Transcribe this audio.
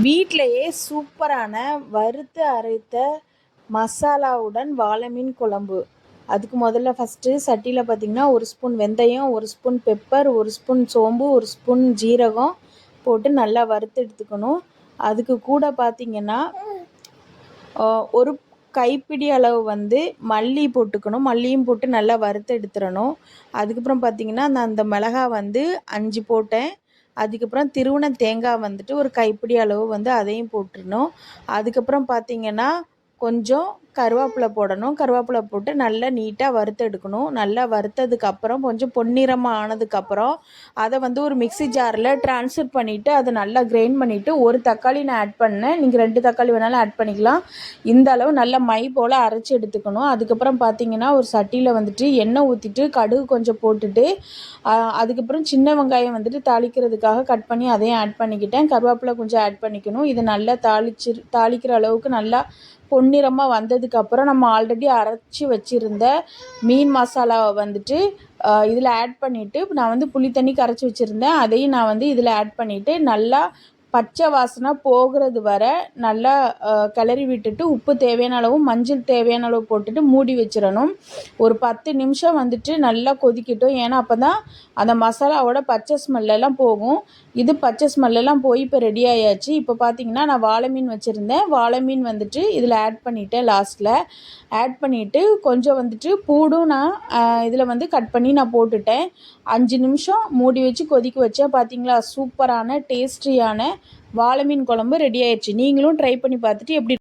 வீட்டிலையே சூப்பரான வறுத்து அரைத்த மசாலாவுடன் வாழை மீன் குழம்பு. அதுக்கு முதல்ல ஃபஸ்ட்டு சட்டியில் பார்த்திங்கன்னா 1 ஸ்பூன் வெந்தயம், 1 ஸ்பூன் பெப்பர், 1 ஸ்பூன் சோம்பு, 1 ஸ்பூன் ஜீரகம் போட்டு நல்லா வறுத்து எடுத்துக்கணும். அதுக்கு கூட பார்த்திங்கன்னா ஒரு கைப்பிடி அளவு மல்லி போட்டுக்கணும். மல்லியும் போட்டு நல்லா வறுத்து எடுத்துடணும். அதுக்கப்புறம் பார்த்திங்கன்னா நான் அந்த மிளகாய் 5 போட்டேன். அதுக்கப்புறம் திருவுன தேங்காய் ஒரு கைப்பிடி அளவு அதையும் போட்டுடணும். அதுக்கப்புறம் பார்த்திங்கன்னா கொஞ்சம் கருவேப்பிலை போடணும். கருவேப்பிலை போட்டு நல்லா நீட்டாக வறுத்து எடுக்கணும். நல்லா வறுத்ததுக்கப்புறம் கொஞ்சம் பொன்னிறமாக ஆனதுக்கப்புறம் அதை ஒரு மிக்ஸி ஜாரில் ட்ரான்ஸ்ஃபர் பண்ணிவிட்டு அதை நல்லா கிரைண்ட் பண்ணிவிட்டு ஒரு தக்காளி நான் ஆட் பண்ணேன். நீங்கள் 2 தக்காளி வேணாலும் ஆட் பண்ணிக்கலாம். இந்த அளவு நல்லா மை போல் அரைச்சி எடுத்துக்கணும். அதுக்கப்புறம் பார்த்திங்கன்னா ஒரு சட்டியில் எண்ணெய் ஊற்றிட்டு கடுகு கொஞ்சம் போட்டுட்டு அதுக்கப்புறம் சின்ன வெங்காயம் தாளிக்கிறதுக்காக கட் பண்ணி அதையும் ஆட் பண்ணிக்கிட்டேன். கருவேப்பிலை கொஞ்சம் ஆட் பண்ணிக்கணும். இதை நல்லா தாளிக்கிற அளவுக்கு நல்லா பொன்னிறமாக வந்ததுக்கப்புறம் நம்ம ஆல்ரெடி அரைச்சி வச்சுருந்த மீன் மசாலாவை இதில் ஆட் பண்ணிவிட்டு நான் புளி தண்ணி கரைச்சி வச்சுருந்தேன். அதையும் நான் இதில் ஆட் பண்ணிவிட்டு நல்லா பச்சை வாசனை போகிறது வர நல்லா கிளறி விட்டுட்டு உப்பு தேவையான அளவு மஞ்சள் தேவையான அளவு போட்டுட்டு மூடி வச்சிடணும். ஒரு 10 நிமிஷம் நல்லா கொதிக்கட்டும். ஏன்னா அப்போ தான் அந்த மசாலாவோட பச்சை ஸ்மெல்லாம் போகும். இது பச்சை ஸ்மெல்லாம் போய் இப்போ ரெடி ஆயாச்சு. இப்போ பார்த்திங்கன்னா நான் வாழை மீன் வச்சுருந்தேன். வாழை மீன் இதில் ஆட் பண்ணிவிட்டேன். லாஸ்ட்டில் ஆட் பண்ணிவிட்டு கொஞ்சம் பூடும் நான் இதில் கட் பண்ணி நான் போட்டுட்டேன். 5 நிமிஷம் மூடி வச்சு கொதிக்க வச்சேன். பார்த்திங்களா, சூப்பரான டேஸ்டியான வாழை மீன் குழம்பு ரெடி ஆயிடுச்சு. நீங்களும் ட்ரை பண்ணி பார்த்துட்டு எப்படி